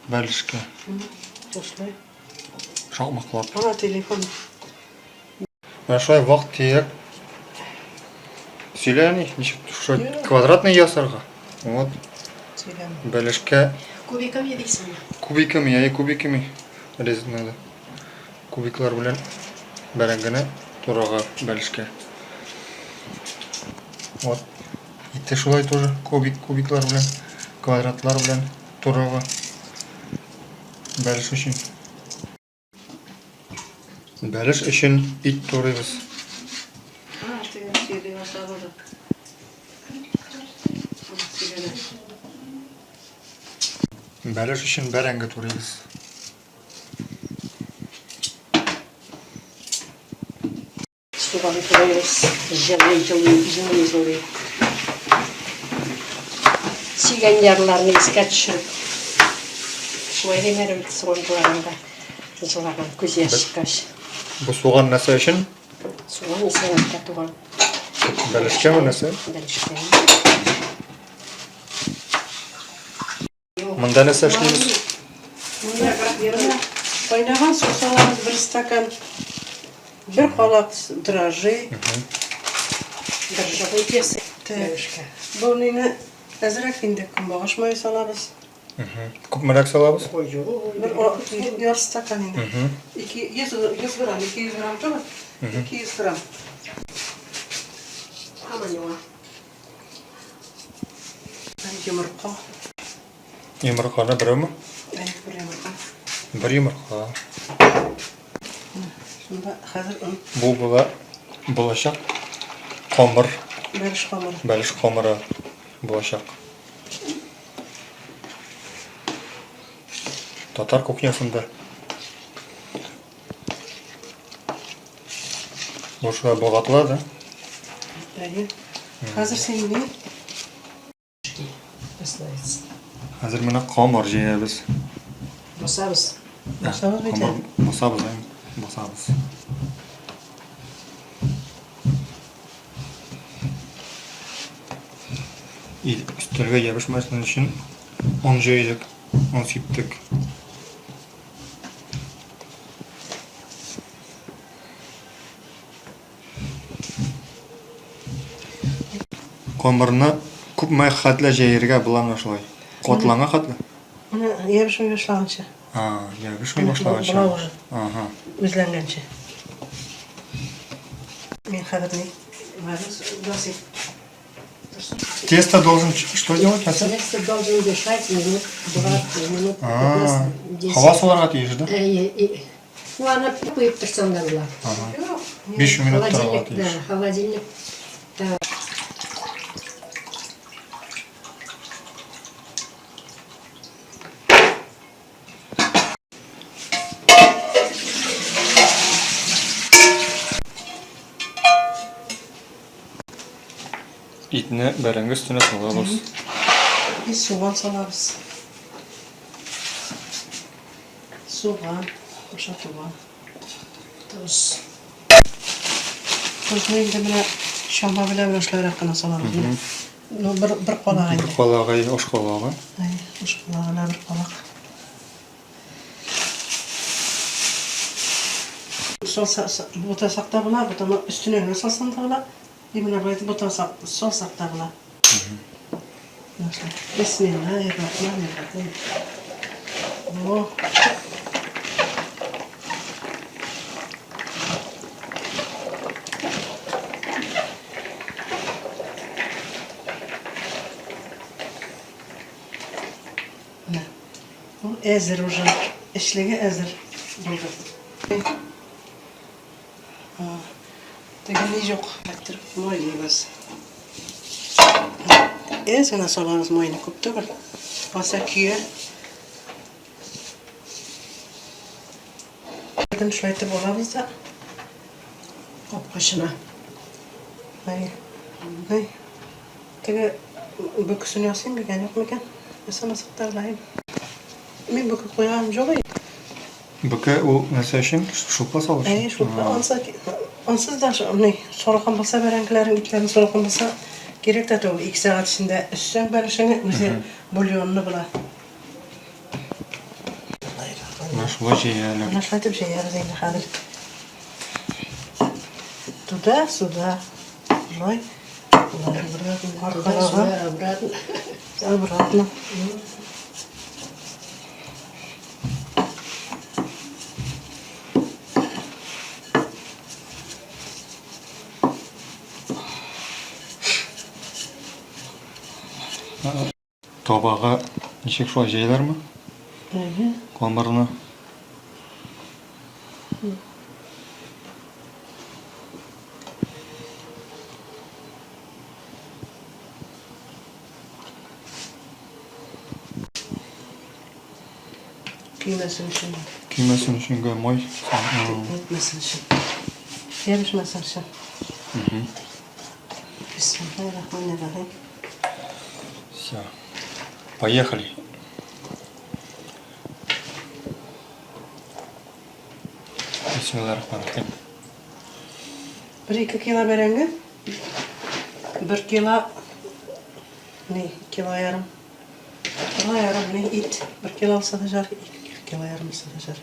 Бәлішке. Осылай. Шақмақлап. Ана телефон. Шулай вақт тиек. Сөйләне, квадратный ясарға. Вот. Бәлішке. Кубиками дейсің. Кубиками. Резать надо. Кубиклар белән бәрәңгене турага бәлішке. Вот. Итте шулай тоже кубиклар белән, квадратлар белән турага бәлеш өчен. Бәлеш өчен ит турыйбыз. Бәлеш өчен бәрәңге турыйбыз. Суганы турыйбыз. Жылый. Сигән ярларны искә төшереп. Шулай демәрем суган турында. Жылаган күз яшкаш. Бу суган нәрсә өчен? Суган исәнлеккә туган. Бәлешкәме нәрсә? Бәлешкә. Монда нәрсә эшлибез? Кайнаган су салабыз, бер стакан, бер халат дрожжи, дрожжевый кесек. Буны әзрәк инде көнбагыш мае салабыз. Күпмерәк салабыз? Бер яр стакан инде. 200 грамм түгел? 200 грамм. Һаман юа. Йомырка. Йомырканы берәүме? Бер йомырка. Бер йомырка. Шунда хәзер Бу булачак камыр. Бәлеш камыры булачак. Татар кухнясында. Бу шулай болгатыла да? Хәзер син ни? Хәзер менә камыр җыябыз. Басабыз. Басабыз. Üstlerge yapışmasının için un җыйдык, un сиптек. Камырны күпме хәтле җыярга буламы шулай? Катлана хәтле? Менә ябышмый башлаганчы. Ябышмый башлаганчы. Ага. Үзләнгәнче. Мен хәзер ни? Басып. Тесто должен что делать? Тесто должен дышать минут 20 15. Хава саларга тиеш, да? Ну, она куеп торсам да була. 5 минут торарга тиеш. Да, холодильник. Итне бәрәңге өстенә салабыз. Суган салабыз. Суган, башатуган. Туз. Тузны инде менә шамба белән башларак кына салабыз. Ну, бер калак инде. Бер калагы, ош калагы. Ош калагына бер калак. Бута сакта була, бутаны өстенә генә салсаң да була. Именно в этом бутан сол сактагыла. Бисмиллахир-рахманир-рахим. О. Bu әзер уже. Эшлеге әзер булды. Тегене жоқ. Мой дейбіз. Генә салабыз майны күп түгел. Баса күйе. Шулай итеп алабыз да. Капкачына. Теге бөксен ясыйм дигән юк микән? Ясамасаклар лайым. Мин бөкә куям жоқ. Бөкә ул нәрсә өчен? Шулпа салыш. Шулпа ансыз да сораган булса бәрәңгеләрен итләрен сораган булса керек тә түгел. 2 сәгать эчендә өссәң бәлешеңне үзе бульонны була. Шулай жеялар. Нашлатып жеярыз енді қазір. Туда, сюда. Жой. Туда-сюда, обратно. Обратно. Табаға нешек шулай жеялар ма? Қамырына. Kıymasın şimdi. Kuymasin uchunga moy. Etmesin şimdi. Yarışmasın şimdi. Bismillahirrahmanirrahim. Все. Поехали. Bismillahirrahmanirrahim. 1-2 kilo berenge. 1 kilo ne? Kilo yarım. Kilo yarım ne? Et. 1 kilo satacak. 2 kilo yarım satacak.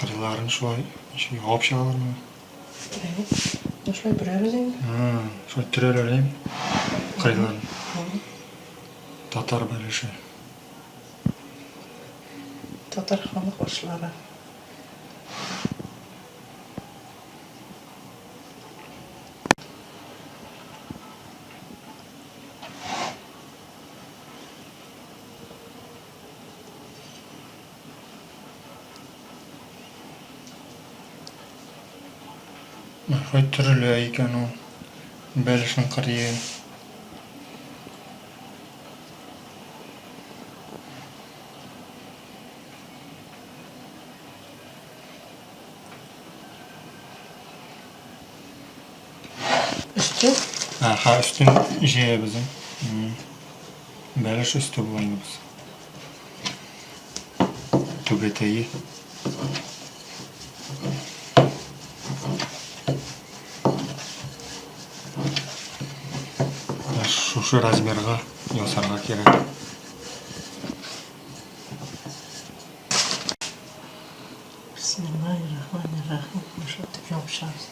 Qirlarini shulay yopib chiqavermi? Şöyle büreriz yani. Shulay tiraveraymi? Qirlarini. Tatar berishi. Tatar xalq oshları. Shulay tirillar ekan u. Belishini qirgan. Üstü. Ha, üstünü yeymiz. Belish üstü bo'lamiz. Tugatayi. Shu razmerga yosarga kerak. Bismillahirrahmanirrahim. Şöyle yapacağız.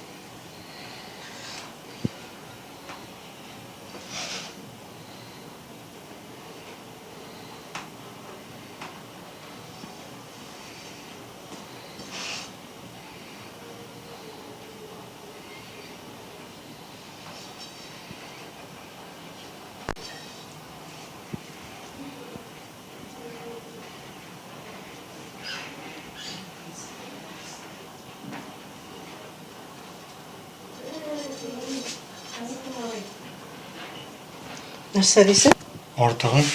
Nerse değilsin? Ortag'in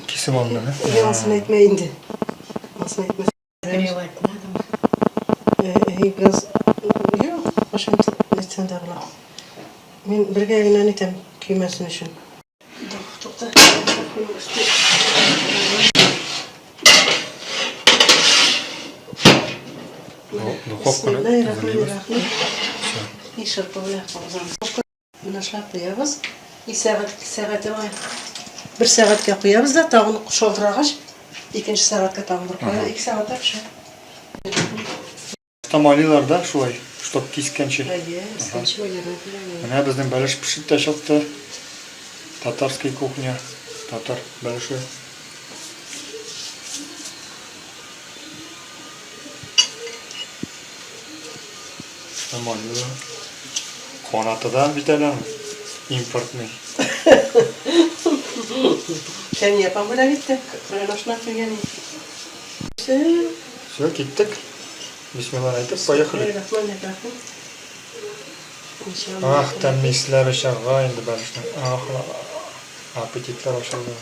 kesib olinadi. Yansın etme indi. Yansın etme. Гревать надо. Biraz yok. Başım etsen de bırak. Ben bir gün etem kıymasın için. Çok da. Duxovkani Bismillahirrahmanirrahim. İşte böyle yapalım. Bunu koyuyoruz. 2 saat, 2 saat var. 1 saatga koyuyoruz da tağını sholduragach. 2 saatga tağını koyuyoruz. 2 saatte pişer. Tamalilarda shulay, shtop kesgancha. Ничего не разбираем. Mana bizning balish pishib tashlabdi. Tatarskiy kuxnya, tatar balishi. Tamalilar. Qonatida bitadimi? Importni. Sen yapan böyle gitti. Buraya hoşuna yani. Все, ketdik. Bismillah aytib, поехали. Bismillahirrahmanirrahim. Ah, tamislari shag'a endi balishni. Apetitlar oshadi.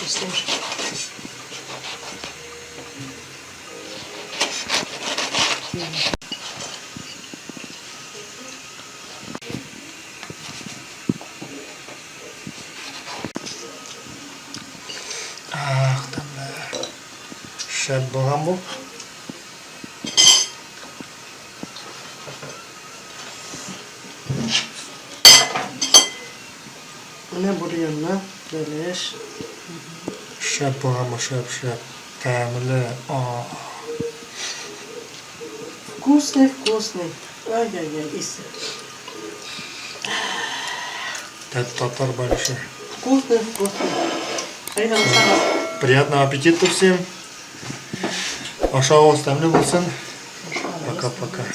вкусный. Ах, там да. Шәп болған бұл. Ana buryonla beleş. Шәп болған бұл, шәп. Тәмілі. Вкусный, вкусный. Ай-яй-яй, иси. Тәтті татлар большой. Вкусный, вкусный. Aynen sana. Приятного аппетита всем. Аша ауыз тәмлі болсын. Пока-пока.